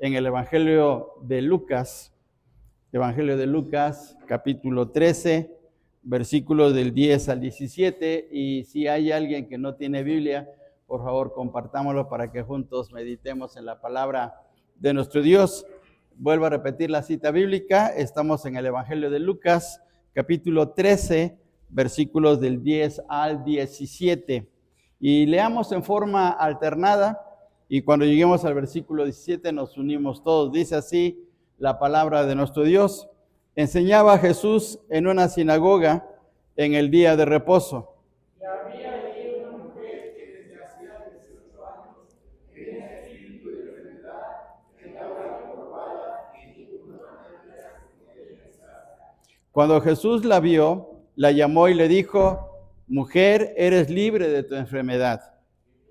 en el Evangelio de Lucas, capítulo 13, versículos del 10 al 17. Y si hay alguien que no tiene Biblia, por favor, compartámoslo para que juntos meditemos en la palabra de nuestro Dios. Vuelvo a repetir la cita bíblica. Estamos en el Evangelio de Lucas, capítulo 13, versículos del 10 al 17. Y leamos en forma alternada, y cuando lleguemos al versículo 17 nos unimos todos. Dice así la palabra de nuestro Dios. Enseñaba Jesús en una sinagoga en el día de reposo. Y había allí una mujer que desde hacía 18 años tenía espíritu de enfermedad, que estaba comprobada y ninguna manera de pensar. Cuando Jesús la vio, la llamó y le dijo: mujer, eres libre de tu enfermedad.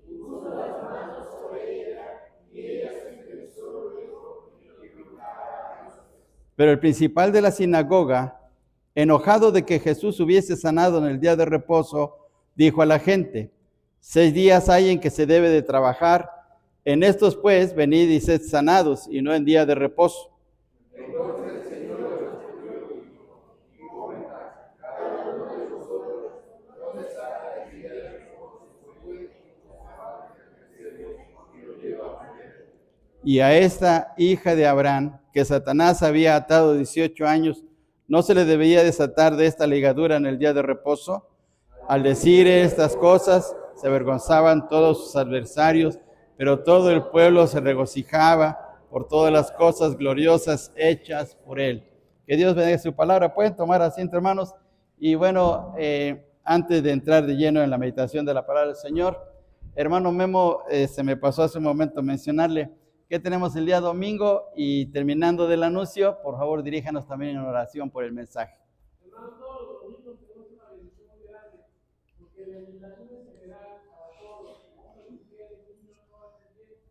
Puso las manos sobre ella y ella se enderezó luego y gritaba a Dios. Pero el principal de la sinagoga, enojado de que Jesús hubiese sanado en el día de reposo, dijo a la gente: 6 días hay en que se debe de trabajar, en estos pues venid y sed sanados, y no en día de reposo. Entonces el Señor le respondió y dijo: hipócritas, cada uno de vosotros, ¿dónde está el día de reposo? Pues y lo lleva a poner. Y a esta hija de Abraham, que Satanás había atado 18 años, ¿no se le debía desatar de esta ligadura en el día de reposo? Al decir estas cosas, se avergonzaban todos sus adversarios, pero todo el pueblo se regocijaba por todas las cosas gloriosas hechas por él. Que Dios bendiga su palabra. Pueden tomar asiento, hermanos. Y bueno, antes de entrar de lleno en la meditación de la palabra del Señor, hermano Memo, se me pasó hace un momento mencionarle que tenemos el día domingo, y terminando del anuncio, por favor diríjanos también en oración por el mensaje. Hermanos, todos los domingos tenemos una bendición muy grande, porque la invitación es general para todos. Hombres, mujeres, niños, jóvenes,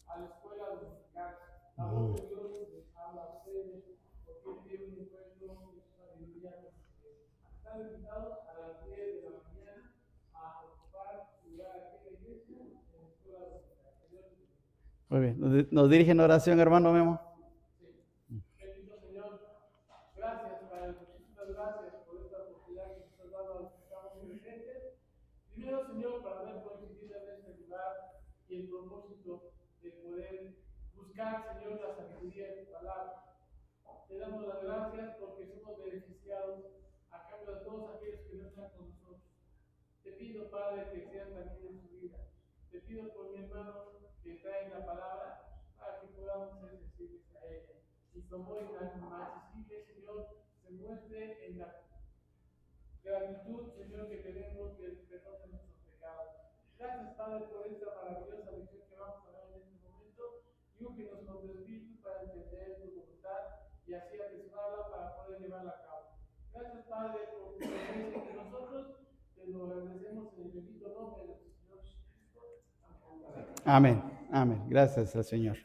a la escuela dominical. La voz de Dios les habla a ustedes, porque Él tiene un encuentro y una sabiduría con ustedes. Están invitados a las 10 de la mañana a ocupar su lugar aquí en la iglesia, en la escuela dominical. Que Dios les bendiga. Muy bien, nos dirigen oración, hermano Memo. Bendito Señor, gracias Padre, muchísimas gracias por esta oportunidad que nos has dado a los que estamos presentes. Primero, Señor, para haber coincidido en este lugar y el propósito de poder buscar, Señor, la sabiduría de tu palabra. Te damos las gracias porque somos beneficiados a cambio de todos aquellos que no están con nosotros. Te pido, Padre, que seas también en su vida. Te pido por mi hermano que trae la palabra para que podamos ser sensibles a ella. Y como es tan accesible, Señor, se muestre en la gratitud, Señor, que tenemos del perdón de nuestros pecados. Gracias, Padre, por esta maravillosa lección que vamos a ver en este momento. Y úngenos con tu Espíritu para entender tu voluntad y así atesorarla para poder llevarla a cabo. Gracias, Padre, por tu presencia entre nosotros. Te lo agradecemos en el bendito nombre de nuestro Señor Jesucristo. Amén, amén. Gracias al Señor.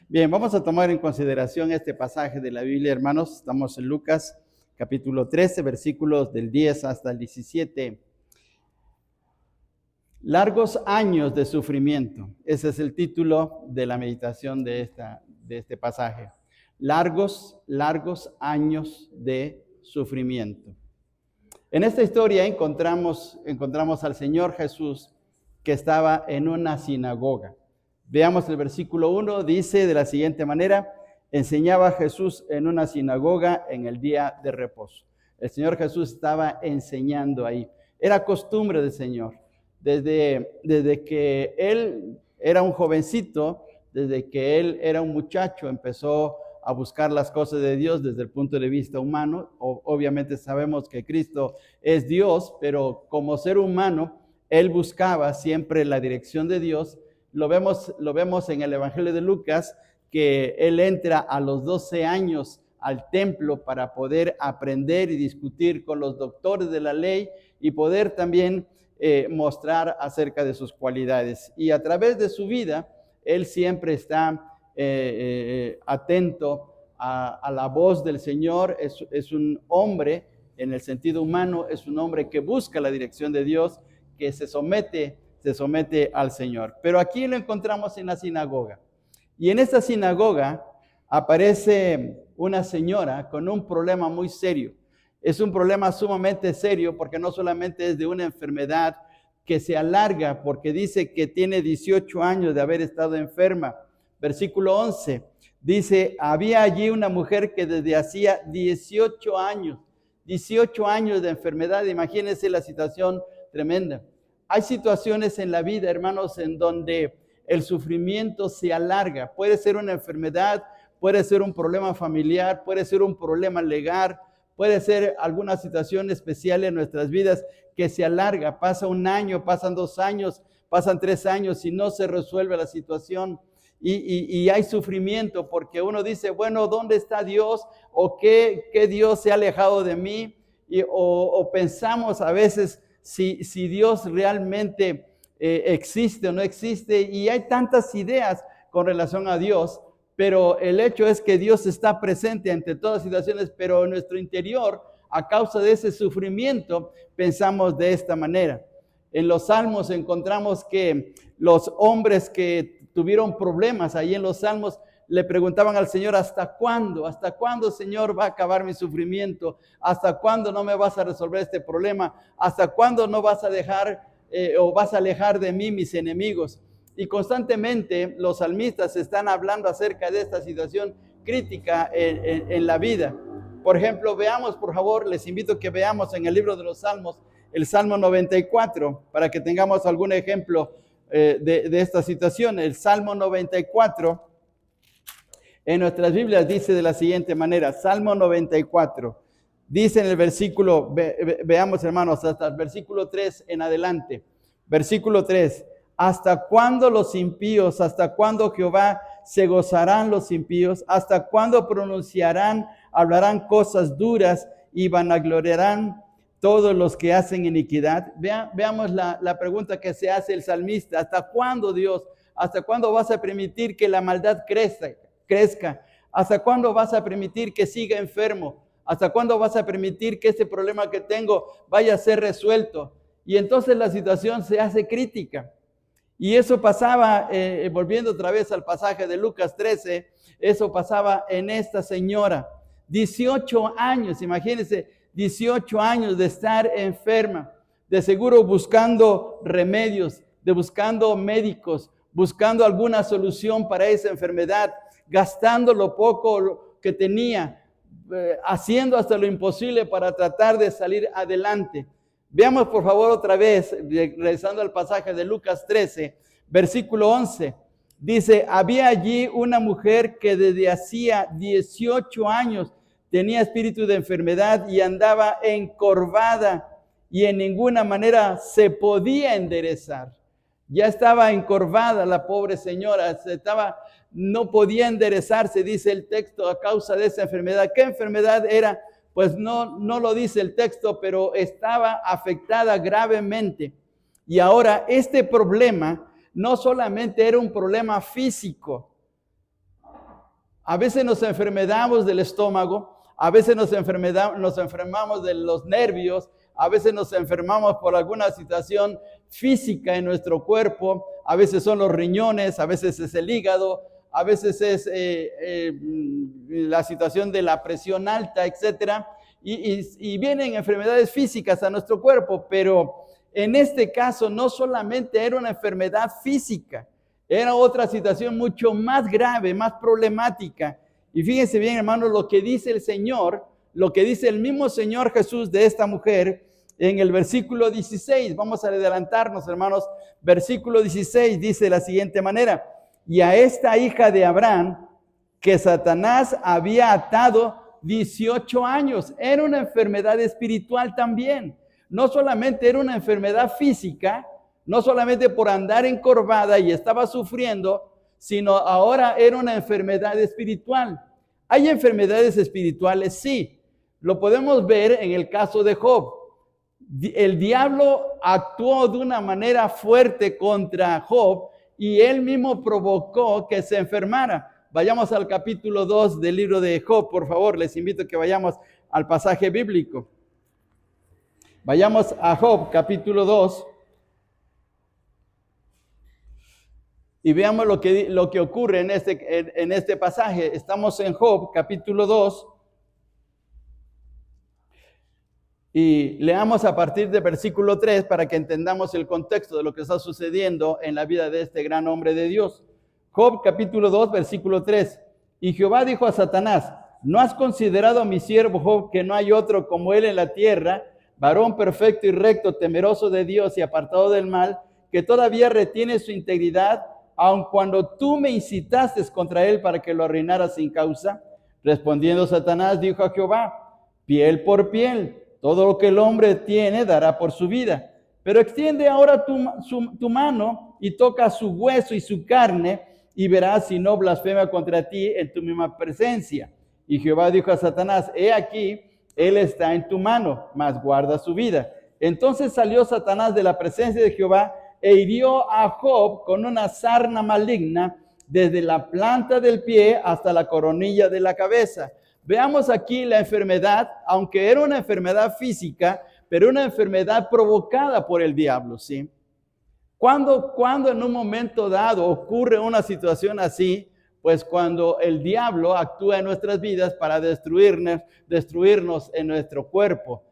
Bien, vamos a tomar en consideración este pasaje de la Biblia, hermanos. Estamos en Lucas, capítulo 13, versículos del 10 hasta el 17. Largos años de sufrimiento. Ese es el título de la meditación de este pasaje. Largos años de sufrimiento. En esta historia encontramos al Señor Jesús, que estaba en una sinagoga. Veamos el versículo 1, dice de la siguiente manera: enseñaba Jesús en una sinagoga en el día de reposo. El Señor Jesús estaba enseñando ahí. Era costumbre del Señor. Desde que Él era un jovencito, desde que Él era un muchacho, empezó a buscar las cosas de Dios desde el punto de vista humano. Obviamente sabemos que Cristo es Dios, pero como ser humano, Él buscaba siempre la dirección de Dios. Lo vemos en el Evangelio de Lucas, que Él entra a los 12 años al templo para poder aprender y discutir con los doctores de la ley y poder también mostrar acerca de sus cualidades. Y a través de su vida, Él siempre está atento a la voz del Señor. Es un hombre, en el sentido humano, es un hombre que busca la dirección de Dios, que se somete al Señor. Pero aquí lo encontramos en la sinagoga. Y en esta sinagoga aparece una señora con un problema muy serio. Es un problema sumamente serio porque no solamente es de una enfermedad que se alarga, porque dice que tiene 18 años de haber estado enferma. Versículo 11, dice, había allí una mujer que desde hacía 18 años de enfermedad. Imagínense la situación tremenda. Hay situaciones en la vida, hermanos, en donde el sufrimiento se alarga. Puede ser una enfermedad, puede ser un problema familiar, puede ser un problema legal, puede ser alguna situación especial en nuestras vidas que se alarga. Pasa un año, pasan 2 años, pasan 3 años y no se resuelve la situación. Y hay sufrimiento porque uno dice, bueno, ¿dónde está Dios? ¿O qué Dios se ha alejado de mí? O pensamos a veces si Dios realmente existe o no existe. Y hay tantas ideas con relación a Dios, pero el hecho es que Dios está presente ante todas situaciones, pero en nuestro interior, a causa de ese sufrimiento, pensamos de esta manera. En los Salmos encontramos que los hombres que tuvieron problemas, ahí en los Salmos le preguntaban al Señor, ¿hasta cuándo? ¿Hasta cuándo, Señor, va a acabar mi sufrimiento? ¿Hasta cuándo no me vas a resolver este problema? ¿Hasta cuándo no vas a dejar o vas a alejar de mí mis enemigos? Y constantemente los salmistas están hablando acerca de esta situación crítica en la vida. Por ejemplo, veamos, por favor, les invito a que veamos en el libro de los Salmos, el Salmo 94, para que tengamos algún ejemplo de esta situación. El Salmo 94, en nuestras Biblias dice de la siguiente manera, Salmo 94, dice en el versículo, veamos hermanos, hasta el versículo 3 en adelante. Versículo 3, ¿hasta cuándo los impíos, hasta cuándo Jehová se gozarán los impíos? ¿Hasta cuándo hablarán cosas duras y vanagloriarán todos los que hacen iniquidad? Veamos la pregunta que se hace el salmista. ¿Hasta cuándo, Dios? ¿Hasta cuándo vas a permitir que la maldad crezca? ¿Hasta cuándo vas a permitir que siga enfermo? ¿Hasta cuándo vas a permitir que ese problema que tengo vaya a ser resuelto? Y entonces la situación se hace crítica. Y eso pasaba, volviendo otra vez al pasaje de Lucas 13, eso pasaba en esta señora. 18 años, imagínense, 18 años de estar enferma, de seguro buscando remedios, buscando médicos, buscando alguna solución para esa enfermedad, gastando lo poco que tenía, haciendo hasta lo imposible para tratar de salir adelante. Veamos por favor otra vez, regresando al pasaje de Lucas 13, versículo 11. Dice, había allí una mujer que desde hacía 18 años tenía espíritu de enfermedad y andaba encorvada y en ninguna manera se podía enderezar. Ya estaba encorvada la pobre señora, no podía enderezarse, dice el texto, a causa de esa enfermedad. ¿Qué enfermedad era? Pues no lo dice el texto, pero estaba afectada gravemente. Y ahora este problema no solamente era un problema físico. A veces nos enfermamos del estómago, a veces nos enfermamos de los nervios, a veces nos enfermamos por alguna situación física en nuestro cuerpo, a veces son los riñones, a veces es el hígado, a veces es la situación de la presión alta, etc. Y vienen enfermedades físicas a nuestro cuerpo, pero en este caso no solamente era una enfermedad física, era otra situación mucho más grave, más problemática. Y fíjense bien, hermanos, lo que dice el Señor, lo que dice el mismo Señor Jesús de esta mujer en el versículo 16. Vamos a adelantarnos, hermanos. Versículo 16 dice de la siguiente manera: y a esta hija de Abraham, que Satanás había atado 18 años. Era una enfermedad espiritual también. No solamente era una enfermedad física, no solamente por andar encorvada y estaba sufriendo, sino ahora era una enfermedad espiritual. ¿Hay enfermedades espirituales? Sí. Lo podemos ver en el caso de Job. El diablo actuó de una manera fuerte contra Job y él mismo provocó que se enfermara. Vayamos al capítulo 2 del libro de Job, por favor. Les invito a que vayamos al pasaje bíblico. Vayamos a Job, capítulo 2. Y veamos lo que ocurre en este pasaje. Estamos en Job, capítulo 2. Y leamos a partir del versículo 3 para que entendamos el contexto de lo que está sucediendo en la vida de este gran hombre de Dios. Job, capítulo 2, versículo 3. Y Jehová dijo a Satanás: ¿no has considerado a mi siervo Job, que no hay otro como él en la tierra, varón perfecto y recto, temeroso de Dios y apartado del mal, que todavía retiene su integridad, aun cuando tú me incitaste contra él para que lo arruinara sin causa? Respondiendo Satanás, dijo a Jehová: piel por piel, todo lo que el hombre tiene dará por su vida. Pero extiende ahora tu mano y toca su hueso y su carne, y verás si no blasfema contra ti en tu misma presencia. Y Jehová dijo a Satanás: he aquí, él está en tu mano, mas guarda su vida. Entonces salió Satanás de la presencia de Jehová e hirió a Job con una sarna maligna desde la planta del pie hasta la coronilla de la cabeza. Veamos aquí la enfermedad, aunque era una enfermedad física, pero una enfermedad provocada por el diablo, ¿sí? Cuando en un momento dado ocurre una situación así, pues cuando el diablo actúa en nuestras vidas para destruirnos en nuestro cuerpo.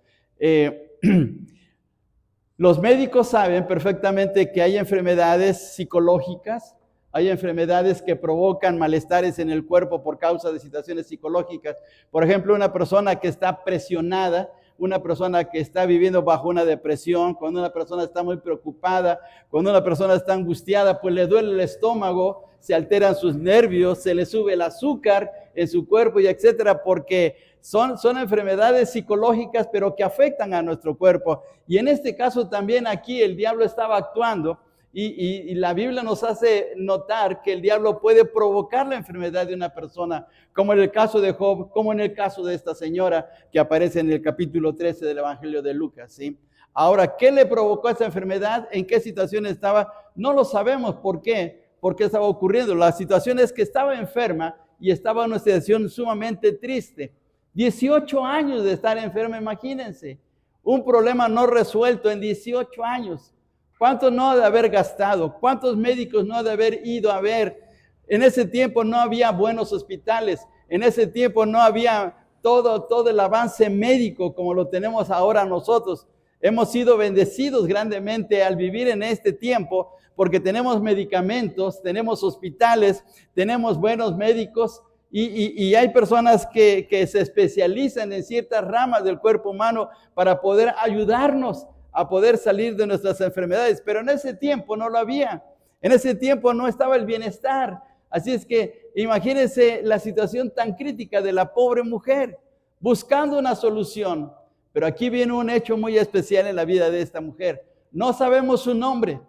Los médicos saben perfectamente que hay enfermedades psicológicas, hay enfermedades que provocan malestares en el cuerpo por causa de situaciones psicológicas. Por ejemplo, una persona que está presionada, una persona que está viviendo bajo una depresión, cuando una persona está muy preocupada, cuando una persona está angustiada, pues le duele el estómago, se alteran sus nervios, se le sube el azúcar en su cuerpo y etcétera, porque son enfermedades psicológicas, pero que afectan a nuestro cuerpo. Y en este caso también aquí el diablo estaba actuando. Y la Biblia nos hace notar que el diablo puede provocar la enfermedad de una persona, como en el caso de Job, como en el caso de esta señora que aparece en el capítulo 13 del Evangelio de Lucas, ¿sí? Ahora, ¿qué le provocó esa enfermedad? ¿En qué situación estaba? No lo sabemos. ¿Por qué? ¿Por qué estaba ocurriendo? La situación es que estaba enferma y estaba en una situación sumamente triste. 18 años de estar enferma, imagínense. Un problema no resuelto en 18 años. ¿Cuánto no ha de haber gastado? ¿Cuántos médicos no ha de haber ido a ver? En ese tiempo no había buenos hospitales. En ese tiempo no había todo el avance médico como lo tenemos ahora nosotros. Hemos sido bendecidos grandemente al vivir en este tiempo porque tenemos medicamentos, tenemos hospitales, tenemos buenos médicos y hay personas que se especializan en ciertas ramas del cuerpo humano para poder ayudarnos a poder salir de nuestras enfermedades, pero en ese tiempo no lo había, en ese tiempo no estaba el bienestar. Así es que imagínense la situación tan crítica de la pobre mujer, buscando una solución. Pero aquí viene un hecho muy especial en la vida de esta mujer. No sabemos su nombre,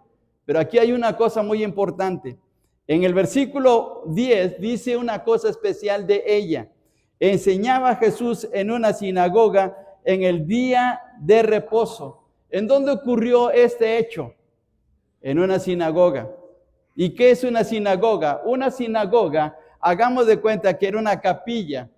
pero aquí hay una cosa muy importante. En el versículo 10 dice una cosa especial de ella. Enseñaba Jesús en una sinagoga en el día de reposo. ¿En dónde ocurrió este hecho? En una sinagoga. ¿Y qué es una sinagoga? Una sinagoga, hagamos de cuenta que era una capilla,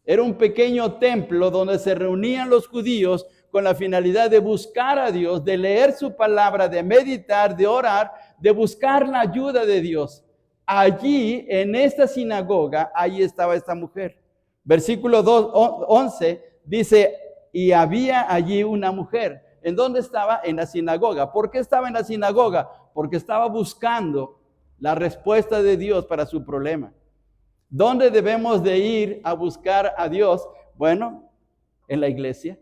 era un pequeño templo donde se reunían los judíos con la finalidad de buscar a Dios, de leer su palabra, de meditar, de orar, de buscar la ayuda de Dios. Allí, en esta sinagoga, ahí estaba esta mujer. Versículo 11 dice, y había allí una mujer. ¿En dónde estaba? En la sinagoga. ¿Por qué estaba en la sinagoga? Porque estaba buscando la respuesta de Dios para su problema. ¿Dónde debemos de ir a buscar a Dios? Bueno, en la iglesia.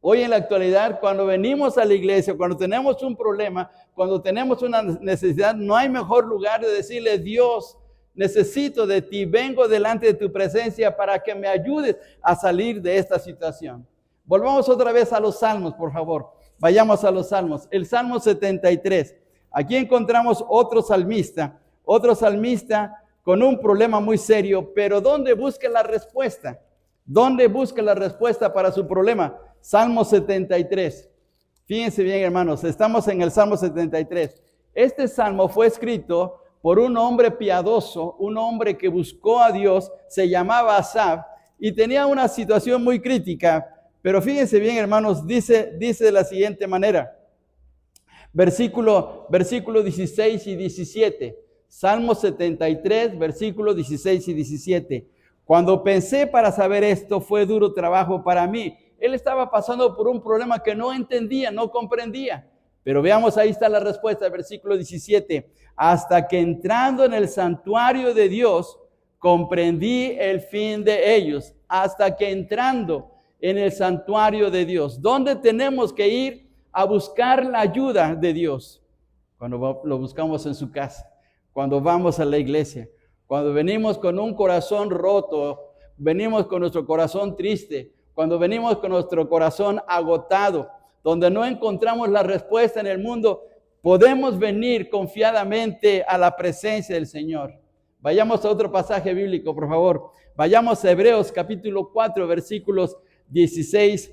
Hoy en la actualidad, cuando venimos a la iglesia, cuando tenemos un problema, cuando tenemos una necesidad, no hay mejor lugar de decirle: Dios, necesito de ti, vengo delante de tu presencia para que me ayudes a salir de esta situación. Volvamos otra vez a los salmos, por favor. Vayamos a los salmos. El Salmo 73. Aquí encontramos otro salmista con un problema muy serio, pero ¿dónde busca la respuesta? ¿Dónde busca la respuesta para su problema? Salmo 73. Fíjense bien, hermanos, estamos en el Salmo 73. Este salmo fue escrito por un hombre piadoso, un hombre que buscó a Dios, se llamaba Asaf, y tenía una situación muy crítica. Pero fíjense bien, hermanos, dice de la siguiente manera. Versículo 16 y 17. Salmo 73, versículos 16 y 17. Cuando pensé para saber esto, fue duro trabajo para mí. Él estaba pasando por un problema que no entendía, no comprendía. Pero veamos, ahí está la respuesta, versículo 17. Hasta que entrando en el santuario de Dios, comprendí el fin de ellos. Hasta que entrando en el santuario de Dios. ¿Dónde tenemos que ir a buscar la ayuda de Dios? Cuando lo buscamos en su casa, cuando vamos a la iglesia, cuando venimos con un corazón roto, venimos con nuestro corazón triste, cuando venimos con nuestro corazón agotado, donde no encontramos la respuesta en el mundo, podemos venir confiadamente a la presencia del Señor. Vayamos a otro pasaje bíblico, por favor. Vayamos a Hebreos capítulo 4, versículos 16.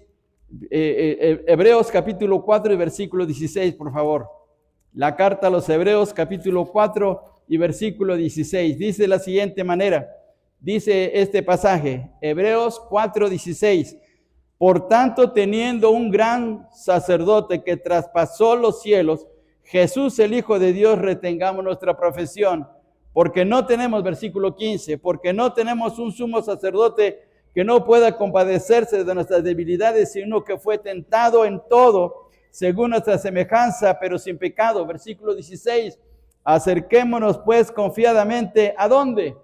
Hebreos capítulo 4 y versículo 16, por favor. La carta a los Hebreos capítulo 4 y versículo 16. Dice de la siguiente manera. Dice este pasaje, Hebreos 4, 16. Por tanto, teniendo un gran sacerdote que traspasó los cielos, Jesús el Hijo de Dios, retengamos nuestra profesión. Porque no tenemos, versículo 15, porque no tenemos un sumo sacerdote que no pueda compadecerse de nuestras debilidades, sino que fue tentado en todo, según nuestra semejanza, pero sin pecado. Versículo 16, acerquémonos pues confiadamente, ¿a dónde?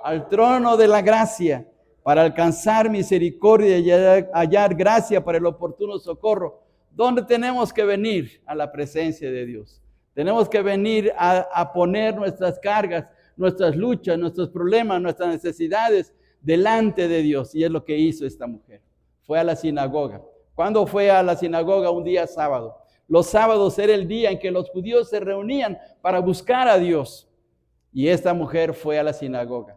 Al trono de la gracia, para alcanzar misericordia y hallar gracia para el oportuno socorro. ¿Dónde tenemos que venir? A la presencia de Dios. Tenemos que venir a poner nuestras cargas, nuestras luchas, nuestros problemas, nuestras necesidades delante de Dios. Y es lo que hizo esta mujer. Fue a la sinagoga. ¿Cuándo fue a la sinagoga? Un día sábado. Los sábados era el día en que los judíos se reunían para buscar a Dios. Y esta mujer fue a la sinagoga.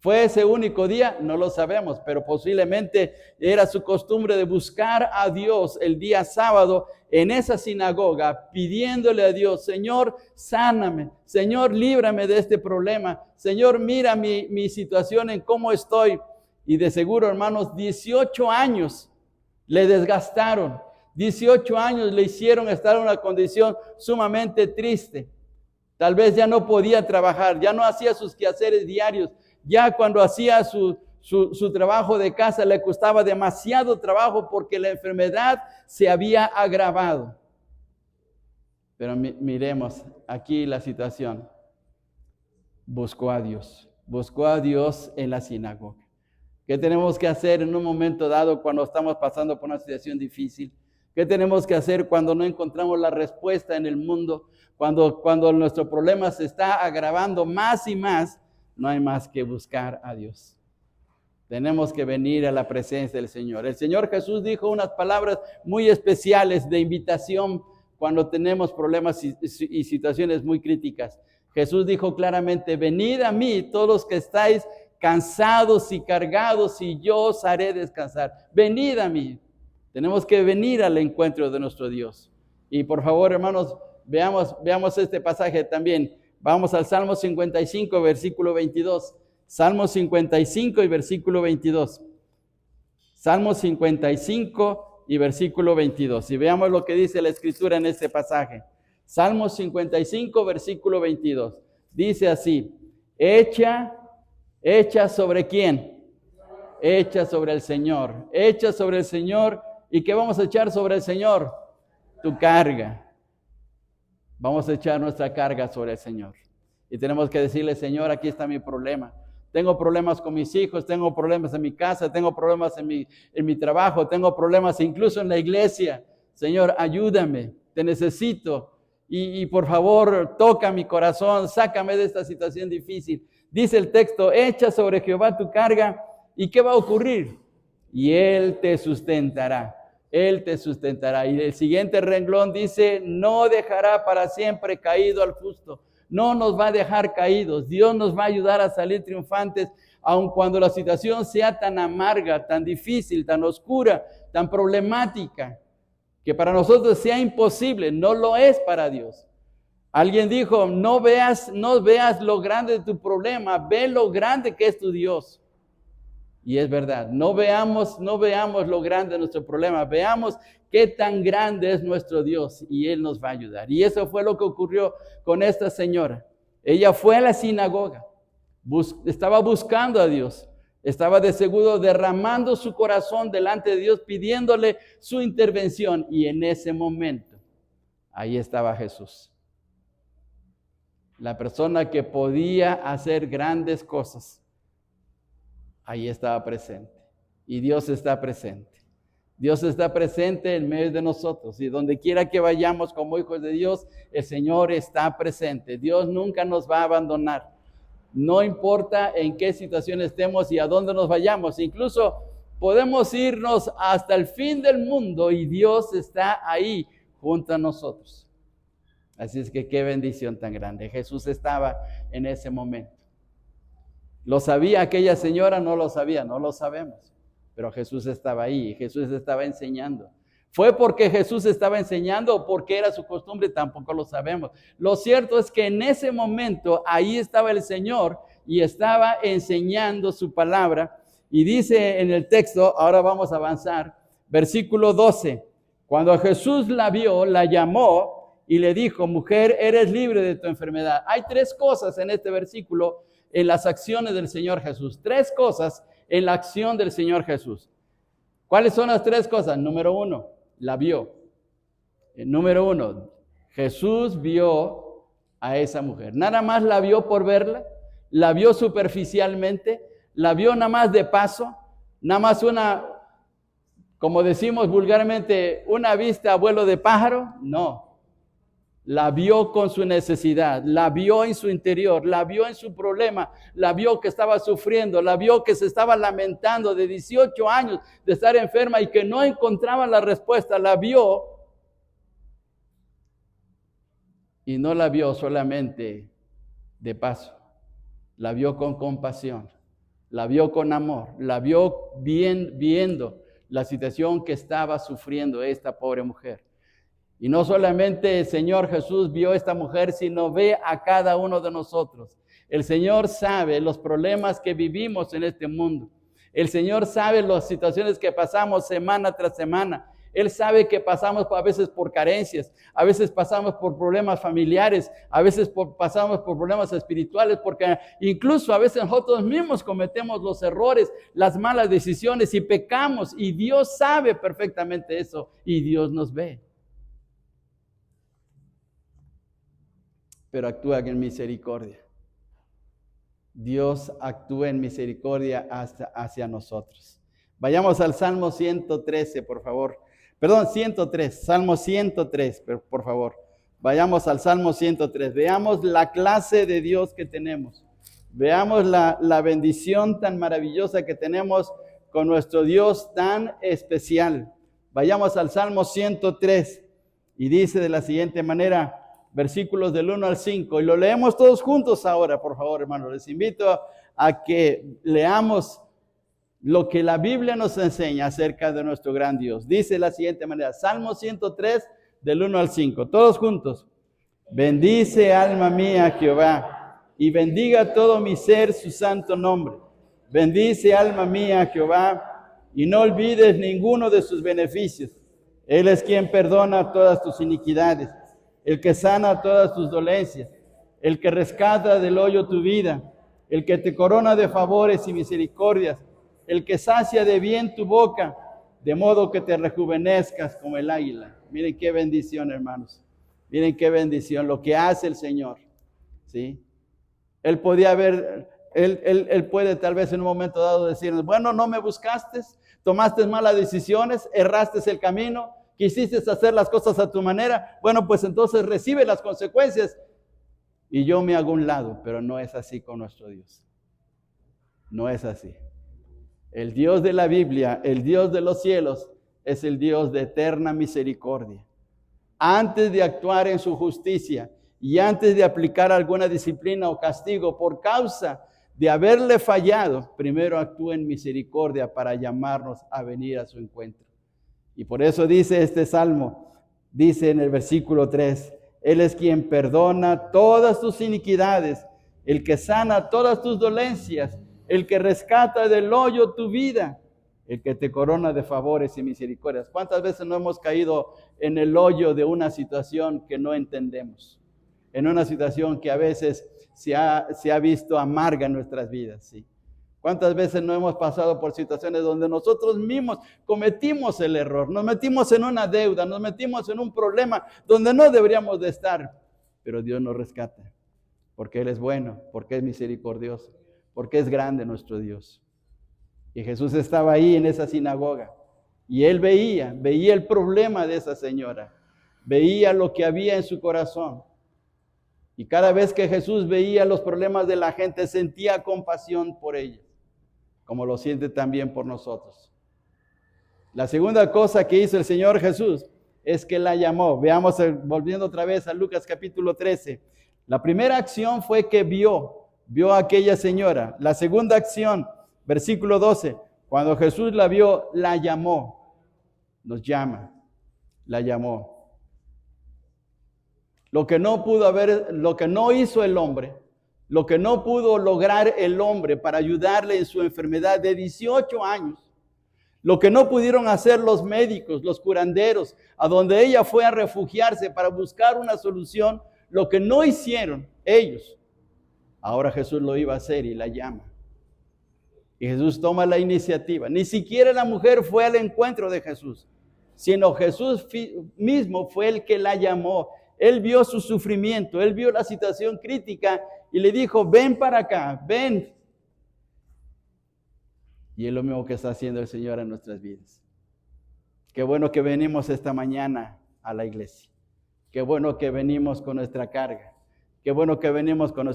¿Fue ese único día? No lo sabemos, pero posiblemente era su costumbre de buscar a Dios el día sábado en esa sinagoga, pidiéndole a Dios, Señor, sáname, Señor, líbrame de este problema, Señor, mira mi situación en cómo estoy. Y de seguro, hermanos, 18 años le desgastaron, 18 años le hicieron estar en una condición sumamente triste. Tal vez ya no podía trabajar, ya no hacía sus quehaceres diarios. Ya cuando hacía su trabajo de casa le costaba demasiado trabajo porque la enfermedad se había agravado. Pero miremos aquí la situación. Buscó a Dios en la sinagoga. ¿Qué tenemos que hacer en un momento dado cuando estamos pasando por una situación difícil? ¿Qué tenemos que hacer cuando no encontramos la respuesta en el mundo? Cuando nuestro problema se está agravando más y más. No hay más que buscar a Dios. Tenemos que venir a la presencia del Señor. El Señor Jesús dijo unas palabras muy especiales de invitación cuando tenemos problemas y situaciones muy críticas. Jesús dijo claramente, venid a mí todos los que estáis cansados y cargados y yo os haré descansar. Venid a mí. Tenemos que venir al encuentro de nuestro Dios. Y por favor, hermanos, veamos este pasaje también. Vamos al Salmo 55, versículo 22. Salmo 55 y versículo 22. Salmo 55 y versículo 22. Y veamos lo que dice la Escritura en este pasaje. Salmo 55, versículo 22. Dice así, echa sobre ¿quién? Echa sobre el Señor. Echa sobre el Señor. ¿Y qué vamos a echar sobre el Señor? Tu carga. Vamos a echar nuestra carga sobre el Señor. Y tenemos que decirle, Señor, aquí está mi problema. Tengo problemas con mis hijos, tengo problemas en mi casa, tengo problemas en mi trabajo, tengo problemas incluso en la iglesia. Señor, ayúdame, te necesito. Y por favor, toca mi corazón, sácame de esta situación difícil. Dice el texto, echa sobre Jehová tu carga. ¿Y qué va a ocurrir? Y Él te sustentará. Él te sustentará. Y el siguiente renglón dice, no dejará para siempre caído al justo. No nos va a dejar caídos. Dios nos va a ayudar a salir triunfantes, aun cuando la situación sea tan amarga, tan difícil, tan oscura, tan problemática, que para nosotros sea imposible. No lo es para Dios. Alguien dijo, no veas lo grande de tu problema, ve lo grande que es tu Dios. Y es verdad, no veamos lo grande de nuestro problema, veamos qué tan grande es nuestro Dios y Él nos va a ayudar. Y eso fue lo que ocurrió con esta señora. Ella fue a la sinagoga, estaba buscando a Dios, estaba de seguro derramando su corazón delante de Dios, pidiéndole su intervención. Y en ese momento, ahí estaba Jesús. La persona que podía hacer grandes cosas, ahí estaba presente. Y Dios está presente. Dios está presente en medio de nosotros. Y donde quiera que vayamos como hijos de Dios, el Señor está presente. Dios nunca nos va a abandonar. No importa en qué situación estemos y a dónde nos vayamos. Incluso podemos irnos hasta el fin del mundo y Dios está ahí junto a nosotros. Así es que qué bendición tan grande. Jesús estaba en ese momento. ¿Lo sabía aquella señora? No lo sabía, no lo sabemos. Pero Jesús estaba ahí y Jesús estaba enseñando. ¿Fue porque Jesús estaba enseñando o porque era su costumbre? Tampoco lo sabemos. Lo cierto es que en ese momento ahí estaba el Señor y estaba enseñando su palabra. Y dice en el texto, ahora vamos a avanzar, versículo 12. Cuando Jesús la vio, la llamó y le dijo: mujer, eres libre de tu enfermedad. Hay tres cosas en este versículo, en las acciones del Señor Jesús. Tres cosas en la acción del Señor Jesús. ¿Cuáles son las tres cosas? Número uno, la vio. Número uno, Jesús vio a esa mujer. Nada más la vio por verla, la vio superficialmente, la vio nada más de paso, nada más una, como decimos vulgarmente, una vista a vuelo de pájaro. No. La vio con su necesidad, la vio en su interior, la vio en su problema, la vio que estaba sufriendo, la vio que se estaba lamentando de 18 años de estar enferma y que no encontraba la respuesta. La vio y no la vio solamente de paso, la vio con compasión, la vio con amor, la vio viendo la situación que estaba sufriendo esta pobre mujer. Y no solamente el Señor Jesús vio a esta mujer, sino ve a cada uno de nosotros. El Señor sabe los problemas que vivimos en este mundo. El Señor sabe las situaciones que pasamos semana tras semana. Él sabe que pasamos a veces por carencias, a veces pasamos por problemas familiares, a veces pasamos por problemas espirituales, porque incluso a veces nosotros mismos cometemos los errores, las malas decisiones y pecamos. Y Dios sabe perfectamente eso y Dios nos ve. Pero actúa en misericordia. Dios actúa en misericordia hacia nosotros. Vayamos al Salmo 113, por favor. Perdón, 103, Salmo 103, por favor. Vayamos al Salmo 103. Veamos la clase de Dios que tenemos. Veamos la bendición tan maravillosa que tenemos con nuestro Dios tan especial. Vayamos al Salmo 103 y dice de la siguiente manera, versículos del 1 al 5, y lo leemos todos juntos ahora, por favor, hermanos. Les invito a que leamos lo que la Biblia nos enseña acerca de nuestro gran Dios. Dice de la siguiente manera, Salmo 103, del 1 al 5, todos juntos. Bendice, alma mía, a Jehová, y bendiga todo mi ser su santo nombre. Bendice, alma mía, a Jehová, y no olvides ninguno de sus beneficios. Él es quien perdona todas tus iniquidades, el que sana todas tus dolencias, el que rescata del hoyo tu vida, el que te corona de favores y misericordias, el que sacia de bien tu boca, de modo que te rejuvenezcas como el águila. Miren qué bendición, hermanos. Miren qué bendición lo que hace el Señor. ¿Sí? Él puede tal vez en un momento dado decirnos, bueno, no me buscaste, tomaste malas decisiones, erraste el camino, quisiste hacer las cosas a tu manera, bueno, pues entonces recibe las consecuencias y yo me hago un lado. Pero no es así con nuestro Dios. No es así. El Dios de la Biblia, el Dios de los cielos, es el Dios de eterna misericordia. Antes de actuar en su justicia y antes de aplicar alguna disciplina o castigo por causa de haberle fallado, primero actúa en misericordia para llamarnos a venir a su encuentro. Y por eso dice este salmo, dice en el versículo 3, Él es quien perdona todas tus iniquidades, el que sana todas tus dolencias, el que rescata del hoyo tu vida, el que te corona de favores y misericordias. ¿Cuántas veces no hemos caído en el hoyo de una situación que no entendemos? En una situación que a veces se ha visto amarga en nuestras vidas, ¿sí? ¿Cuántas veces no hemos pasado por situaciones donde nosotros mismos cometimos el error, nos metimos en una deuda, nos metimos en un problema donde no deberíamos de estar, pero Dios nos rescata, porque Él es bueno, porque es misericordioso, porque es grande nuestro Dios. Y Jesús estaba ahí en esa sinagoga y Él veía el problema de esa señora, veía lo que había en su corazón. Y cada vez que Jesús veía los problemas de la gente, sentía compasión por ella, como lo siente también por nosotros. La segunda cosa que hizo el Señor Jesús es que la llamó. Veamos, volviendo otra vez a Lucas capítulo 13. La primera acción fue que vio a aquella señora. La segunda acción, versículo 12, cuando Jesús la vio, la llamó. Nos llama, la llamó. Lo que no hizo el hombre, lo que no pudo lograr el hombre para ayudarle en su enfermedad de 18 años, lo que no pudieron hacer los médicos, los curanderos, a donde ella fue a refugiarse para buscar una solución, lo que no hicieron ellos, ahora Jesús lo iba a hacer y la llama. Y Jesús toma la iniciativa. Ni siquiera la mujer fue al encuentro de Jesús, sino Jesús mismo fue el que la llamó. Él vio su sufrimiento, Él vio la situación crítica y le dijo, ven para acá, ven. Y es lo mismo que está haciendo el Señor en nuestras vidas. Qué bueno que venimos esta mañana a la iglesia. Qué bueno que venimos con nuestra carga. Qué bueno que venimos con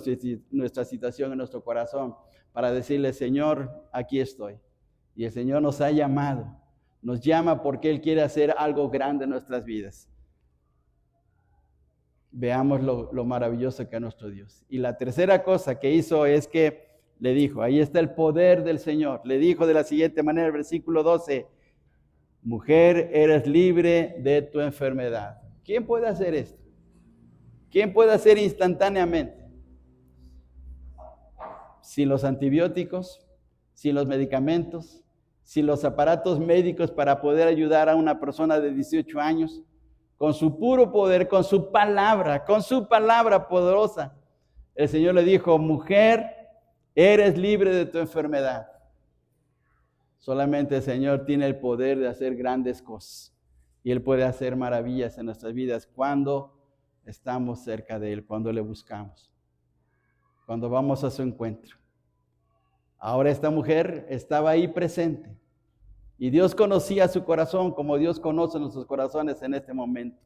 nuestra situación en nuestro corazón para decirle, Señor, aquí estoy. Y el Señor nos ha llamado. Nos llama porque Él quiere hacer algo grande en nuestras vidas. Veamos lo maravilloso que es nuestro Dios. Y la tercera cosa que hizo es que le dijo, ahí está el poder del Señor. Le dijo de la siguiente manera, el versículo 12, mujer, eres libre de tu enfermedad. ¿Quién puede hacer esto? ¿Quién puede hacer instantáneamente? Sin los antibióticos, sin los medicamentos, sin los aparatos médicos para poder ayudar a una persona de 18 años, con su puro poder, con su palabra poderosa. El Señor le dijo, mujer, eres libre de tu enfermedad. Solamente el Señor tiene el poder de hacer grandes cosas. Y Él puede hacer maravillas en nuestras vidas cuando estamos cerca de Él, cuando le buscamos, cuando vamos a su encuentro. Ahora esta mujer estaba ahí presente. Y Dios conocía su corazón como Dios conoce nuestros corazones en este momento.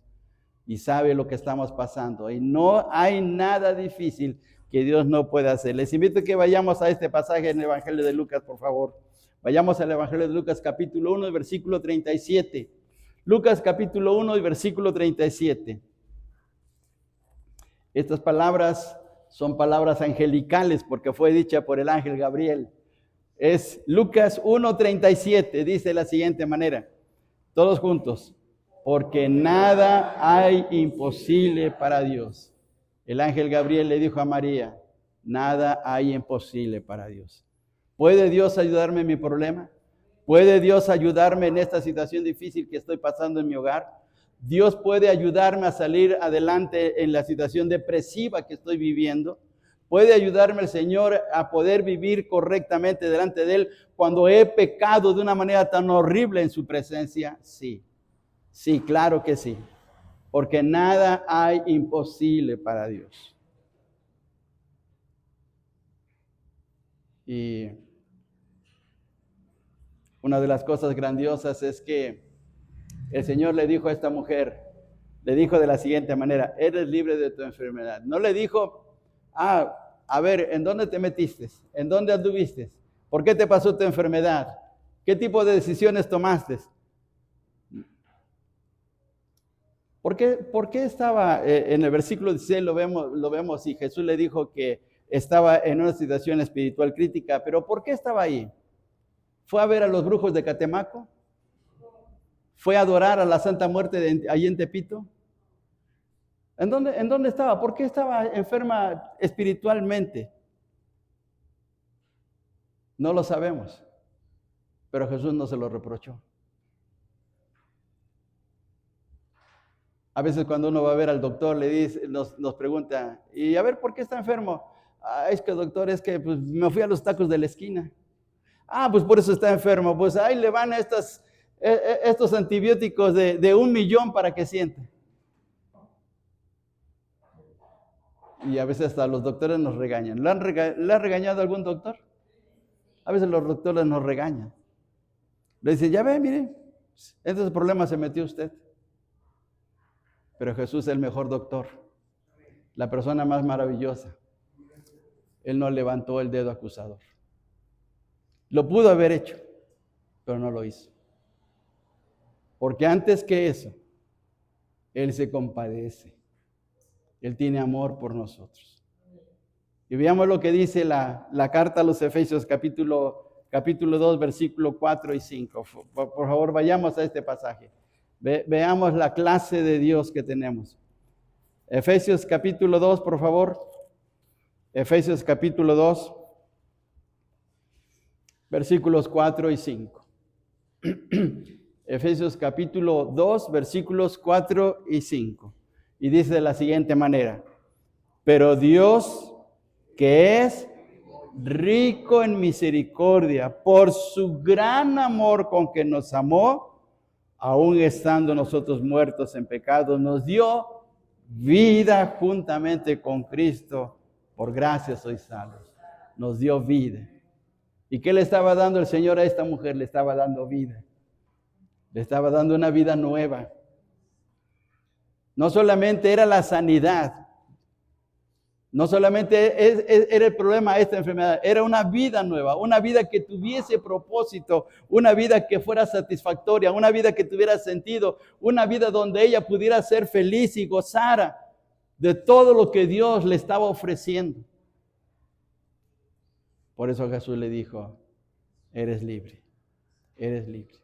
Y sabe lo que estamos pasando. Y no hay nada difícil que Dios no pueda hacer. Les invito a que vayamos a este pasaje en el Evangelio de Lucas, por favor. Vayamos al Evangelio de Lucas, capítulo 1, versículo 37. Lucas, capítulo 1, versículo 37. Estas palabras son palabras angelicales porque fue dicha por el ángel Gabriel. Es Lucas 1:37, dice de la siguiente manera, todos juntos, porque nada hay imposible para Dios. El ángel Gabriel le dijo a María, nada hay imposible para Dios. ¿Puede Dios ayudarme en mi problema? ¿Puede Dios ayudarme en esta situación difícil que estoy pasando en mi hogar? ¿Dios puede ayudarme a salir adelante en la situación depresiva que estoy viviendo? ¿Puede ayudarme el Señor a poder vivir correctamente delante de Él cuando he pecado de una manera tan horrible en su presencia? Sí, sí, claro que sí. Porque nada hay imposible para Dios. Y una de las cosas grandiosas es que el Señor le dijo a esta mujer, le dijo de la siguiente manera, eres libre de tu enfermedad. No le dijo, a ver, ¿en dónde te metiste? ¿En dónde anduviste? ¿Por qué te pasó tu enfermedad? ¿Qué tipo de decisiones tomaste? ¿Por qué estaba, en el versículo 16 lo vemos y Jesús le dijo que estaba en una situación espiritual crítica, pero ¿por qué estaba ahí? ¿Fue a ver a los brujos de Catemaco? ¿Fue a adorar a la Santa Muerte ahí en Tepito? ¿En dónde estaba? ¿Por qué estaba enferma espiritualmente? No lo sabemos, pero Jesús no se lo reprochó. A veces cuando uno va a ver al doctor, le dice, nos pregunta, y a ver, ¿por qué está enfermo? Es que doctor, es que pues, me fui a los tacos de la esquina. Pues por eso está enfermo. Pues ahí le van estos antibióticos de 1,000,000 para que siente. Y a veces hasta los doctores nos regañan. ¿Le ha regañado algún doctor? A veces los doctores nos regañan. Le dicen, ya ve, mire, en ese problema se metió usted. Pero Jesús es el mejor doctor, la persona más maravillosa. Él no levantó el dedo acusador. Lo pudo haber hecho, pero no lo hizo. Porque antes que eso, Él se compadece. Él tiene amor por nosotros. Y veamos lo que dice la carta a los Efesios, capítulo 2, versículo 4 y 5. Por favor, vayamos a este pasaje. Veamos la clase de Dios que tenemos. Efesios capítulo 2, por favor. Efesios capítulo 2, versículos 4 y 5. Efesios capítulo 2, versículos 4 y 5. Y dice de la siguiente manera: pero Dios, que es rico en misericordia, por su gran amor con que nos amó, aun estando nosotros muertos en pecado, nos dio vida juntamente con Cristo. Por gracia sois salvos. Nos dio vida. ¿Y qué le estaba dando el Señor a esta mujer? Le estaba dando vida. Le estaba dando una vida nueva. No solamente era la sanidad, no solamente era el problema esta enfermedad, era una vida nueva, una vida que tuviese propósito, una vida que fuera satisfactoria, una vida que tuviera sentido, una vida donde ella pudiera ser feliz y gozara de todo lo que Dios le estaba ofreciendo. Por eso Jesús le dijo, eres libre, eres libre.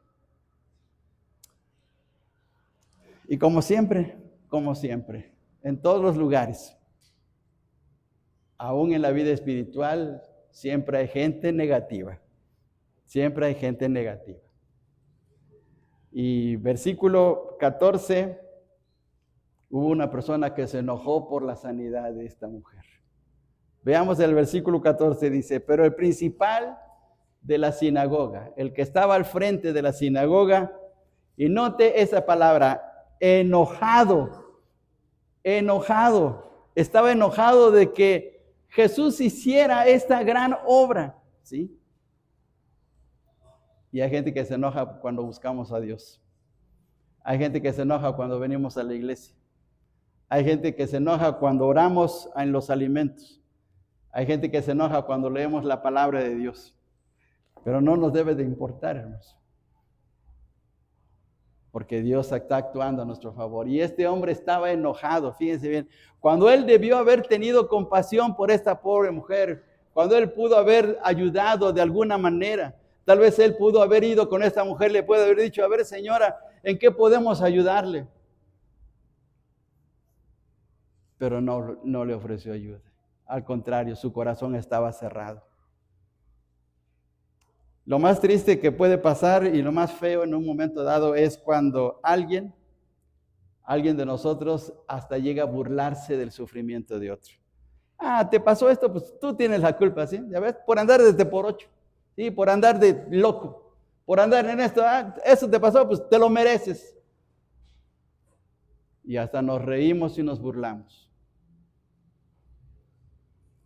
Y como siempre, en todos los lugares, aún en la vida espiritual, siempre hay gente negativa. Siempre hay gente negativa. Y versículo 14, hubo una persona que se enojó por la sanidad de esta mujer. Veamos el versículo 14, dice, pero el principal de la sinagoga, el que estaba al frente de la sinagoga, y note esa palabra, enojado, estaba enojado de que Jesús hiciera esta gran obra, ¿sí? Y hay gente que se enoja cuando buscamos a Dios. Hay gente que se enoja cuando venimos a la iglesia. Hay gente que se enoja cuando oramos en los alimentos. Hay gente que se enoja cuando leemos la palabra de Dios. Pero no nos debe de importar, hermanos. Porque Dios está actuando a nuestro favor. Y este hombre estaba enojado, fíjense bien. Cuando él debió haber tenido compasión por esta pobre mujer, cuando él pudo haber ayudado de alguna manera, tal vez él pudo haber ido con esta mujer, le puede haber dicho, a ver señora, ¿en qué podemos ayudarle? Pero no le ofreció ayuda. Al contrario, su corazón estaba cerrado. Lo más triste que puede pasar y lo más feo en un momento dado es cuando alguien de nosotros hasta llega a burlarse del sufrimiento de otro. ¿Te pasó esto? Pues tú tienes la culpa, ¿sí? ¿Ya ves? Por andar desde por 8, ¿sí? Por andar de loco, por andar en esto. Eso te pasó, pues te lo mereces. Y hasta nos reímos y nos burlamos.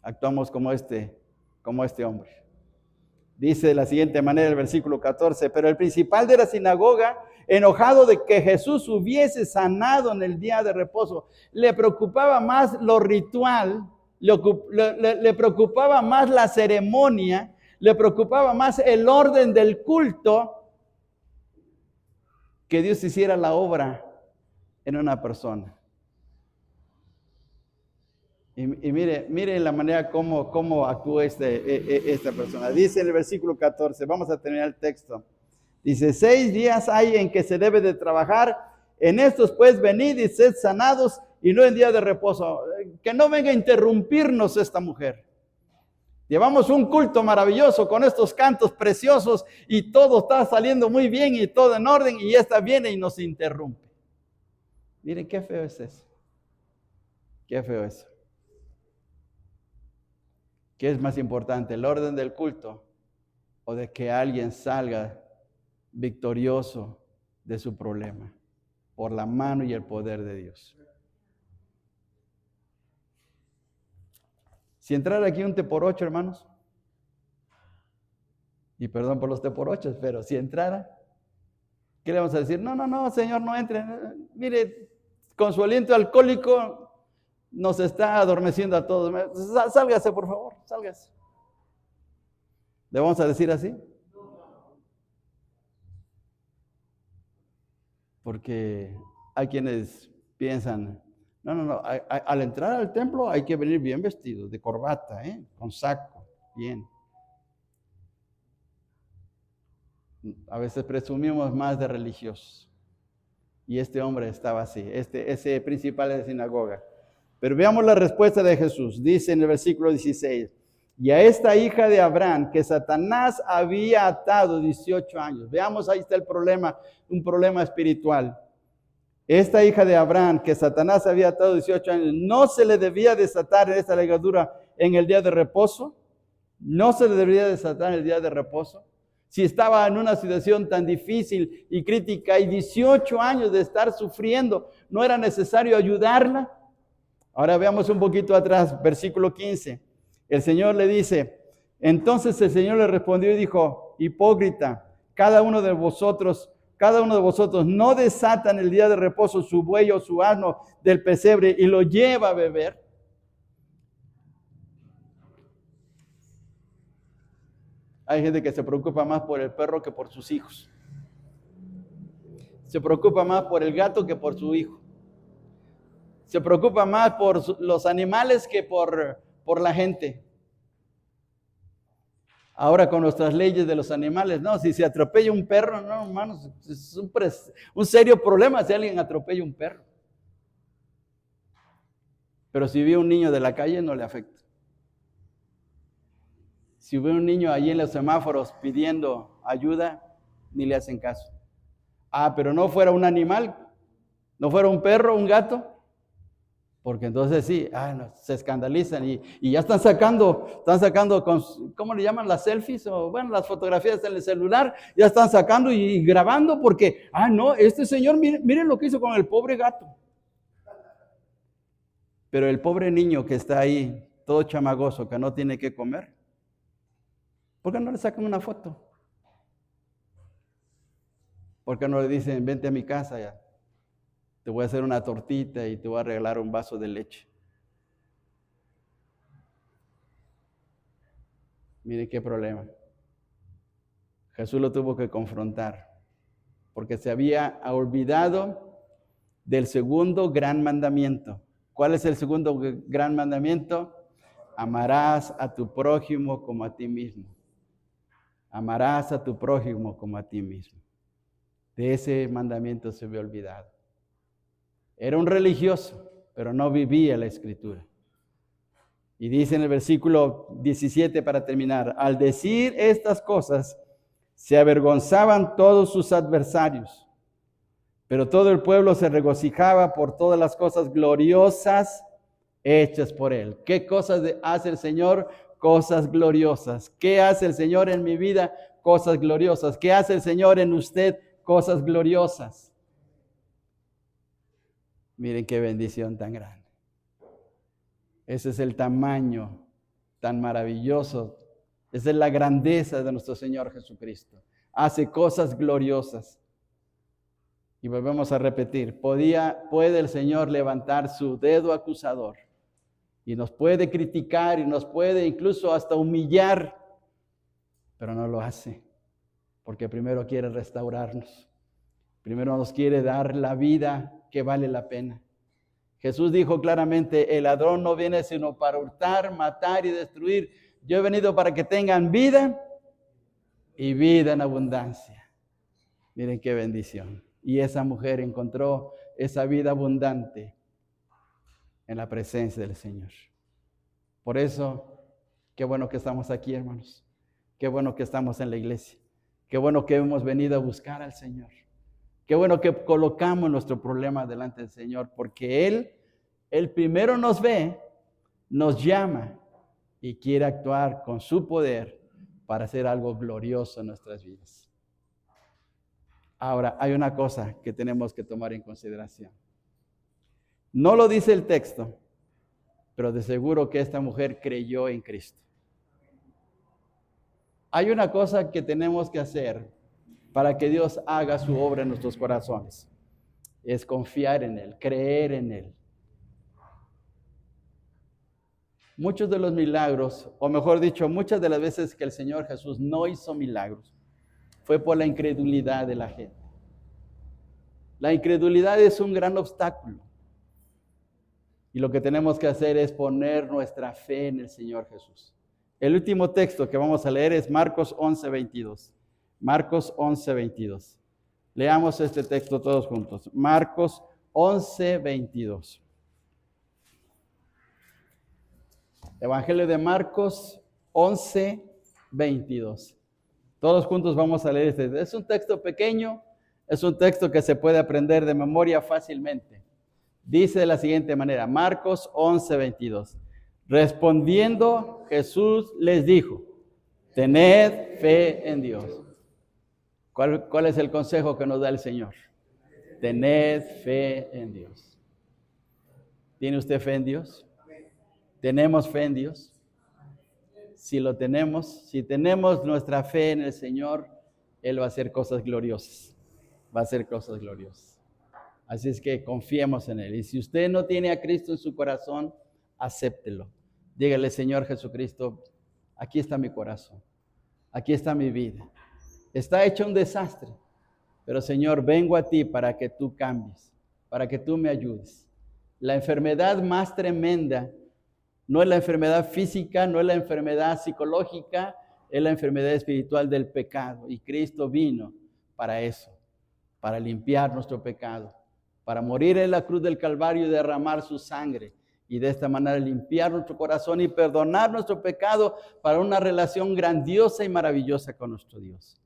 Actuamos como este hombre. Dice de la siguiente manera el versículo 14, pero el principal de la sinagoga, enojado de que Jesús hubiese sanado en el día de reposo, le preocupaba más lo ritual, le preocupaba más la ceremonia, le preocupaba más el orden del culto, que Dios hiciera la obra en una persona. Y mire la manera como actúa esta persona. Dice en el versículo 14, vamos a terminar el texto. Dice, 6 días hay en que se debe de trabajar, en estos pues venid y sed sanados, y no en día de reposo. Que no venga a interrumpirnos esta mujer. Llevamos un culto maravilloso con estos cantos preciosos y todo está saliendo muy bien y todo en orden, y esta viene y nos interrumpe. Miren qué feo es eso. Qué feo eso. ¿Qué es más importante, el orden del culto o de que alguien salga victorioso de su problema por la mano y el poder de Dios? Si entrara aquí un T por 8, hermanos, y perdón por los T por 8, pero si entrara, ¿qué le vamos a decir? No, Señor, no entre. Mire, con su aliento alcohólico nos está adormeciendo a todos. Sálgase, por favor, sálgase. ¿Le vamos a decir así? Porque hay quienes piensan, no, al entrar al templo hay que venir bien vestido, de corbata, con saco, bien. A veces presumimos más de religiosos. Y este hombre estaba así, ese principal de sinagoga. Pero veamos la respuesta de Jesús. Dice en el versículo 16, y a esta hija de Abraham que Satanás había atado 18 años. Veamos, ahí está el problema, un problema espiritual. Esta hija de Abraham que Satanás había atado 18 años, ¿no se le debía desatar esta ligadura en el día de reposo? ¿No se le debería desatar en el día de reposo? Si estaba en una situación tan difícil y crítica y 18 años de estar sufriendo, ¿no era necesario ayudarla? Ahora veamos un poquito atrás, versículo 15. El Señor le dice, entonces el Señor le respondió y dijo, hipócrita, cada uno de vosotros no desatan el día de reposo su buey o su asno del pesebre y lo lleva a beber. Hay gente que se preocupa más por el perro que por sus hijos. Se preocupa más por el gato que por su hijo. Se preocupa más por los animales que por la gente. Ahora con nuestras leyes de los animales, no, si se atropella un perro, no, hermanos, es un serio problema si alguien atropella un perro. Pero si ve un niño de la calle, no le afecta. Si ve un niño allí en los semáforos pidiendo ayuda, ni le hacen caso. Pero no fuera un animal, no fuera un perro, un gato, porque entonces sí, no, se escandalizan y ya están sacando ¿cómo le llaman? Las selfies o bueno, las fotografías en el celular, ya están sacando y grabando porque, no, este señor, miren lo que hizo con el pobre gato. Pero el pobre niño que está ahí, todo chamagoso, que no tiene que comer, ¿por qué no le sacan una foto? ¿Por qué no le dicen, vente a mi casa ya? Te voy a hacer una tortita y te voy a regalar un vaso de leche. Mire qué problema. Jesús lo tuvo que confrontar porque se había olvidado del segundo gran mandamiento. ¿Cuál es el segundo gran mandamiento? Amarás a tu prójimo como a ti mismo. Amarás a tu prójimo como a ti mismo. De ese mandamiento se había olvidado. Era un religioso, pero no vivía la Escritura. Y dice en el versículo 17 para terminar, al decir estas cosas, se avergonzaban todos sus adversarios, pero todo el pueblo se regocijaba por todas las cosas gloriosas hechas por él. ¿Qué cosas hace el Señor? Cosas gloriosas. ¿Qué hace el Señor en mi vida? Cosas gloriosas. ¿Qué hace el Señor en usted? Cosas gloriosas. Miren qué bendición tan grande. Ese es el tamaño tan maravilloso. Esa es la grandeza de nuestro Señor Jesucristo. Hace cosas gloriosas. Y volvemos a repetir, puede el Señor levantar su dedo acusador y nos puede criticar y nos puede incluso hasta humillar, pero no lo hace, porque primero quiere restaurarnos. Primero nos quiere dar la vida que vale la pena. Jesús dijo claramente, el ladrón no viene sino para hurtar, matar y destruir. Yo he venido para que tengan vida y vida en abundancia. Miren qué bendición. Y esa mujer encontró esa vida abundante en la presencia del Señor. Por eso, qué bueno que estamos aquí, hermanos. Qué bueno que estamos en la iglesia. Qué bueno que hemos venido a buscar al Señor. Qué bueno que colocamos nuestro problema delante del Señor, porque Él primero nos ve, nos llama y quiere actuar con su poder para hacer algo glorioso en nuestras vidas. Ahora, hay una cosa que tenemos que tomar en consideración. No lo dice el texto, pero de seguro que esta mujer creyó en Cristo. Hay una cosa que tenemos que hacer para que Dios haga su obra en nuestros corazones. Es confiar en Él, creer en Él. Muchos de los milagros, o mejor dicho, muchas de las veces que el Señor Jesús no hizo milagros, fue por la incredulidad de la gente. La incredulidad es un gran obstáculo. Y lo que tenemos que hacer es poner nuestra fe en el Señor Jesús. El último texto que vamos a leer es Marcos 11:22. Marcos 11:22. Leamos este texto todos juntos. Marcos 11:22. Evangelio de Marcos 11:22. Todos juntos vamos a leer este. Es un texto pequeño, es un texto que se puede aprender de memoria fácilmente. Dice de la siguiente manera, Marcos 11:22. Respondiendo, Jesús les dijo, tened fe en Dios. ¿Cuál es el consejo que nos da el Señor? Tened fe en Dios. ¿Tiene usted fe en Dios? ¿Tenemos fe en Dios? Si lo tenemos, si tenemos nuestra fe en el Señor, Él va a hacer cosas gloriosas. Va a hacer cosas gloriosas. Así es que confiemos en Él. Y si usted no tiene a Cristo en su corazón, acéptelo. Dígale, Señor Jesucristo, aquí está mi corazón. Aquí está mi vida. Está hecho un desastre. Pero Señor, vengo a ti para que tú cambies, para que tú me ayudes. La enfermedad más tremenda no es la enfermedad física, no es la enfermedad psicológica, es la enfermedad espiritual del pecado. Y Cristo vino para eso, para limpiar nuestro pecado, para morir en la cruz del Calvario y derramar su sangre. Y de esta manera limpiar nuestro corazón y perdonar nuestro pecado para una relación grandiosa y maravillosa con nuestro Dios.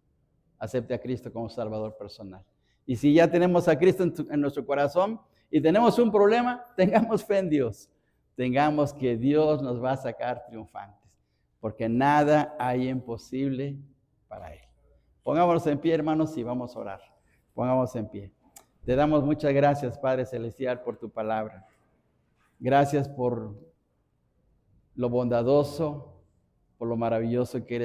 Acepte a Cristo como Salvador personal. Y si ya tenemos a Cristo en nuestro corazón y tenemos un problema, tengamos fe en Dios. Tengamos que Dios nos va a sacar triunfantes, porque nada hay imposible para Él. Pongámonos en pie, hermanos, y vamos a orar. Pongámonos en pie. Te damos muchas gracias, Padre Celestial, por tu palabra. Gracias por lo bondadoso, por lo maravilloso que eres.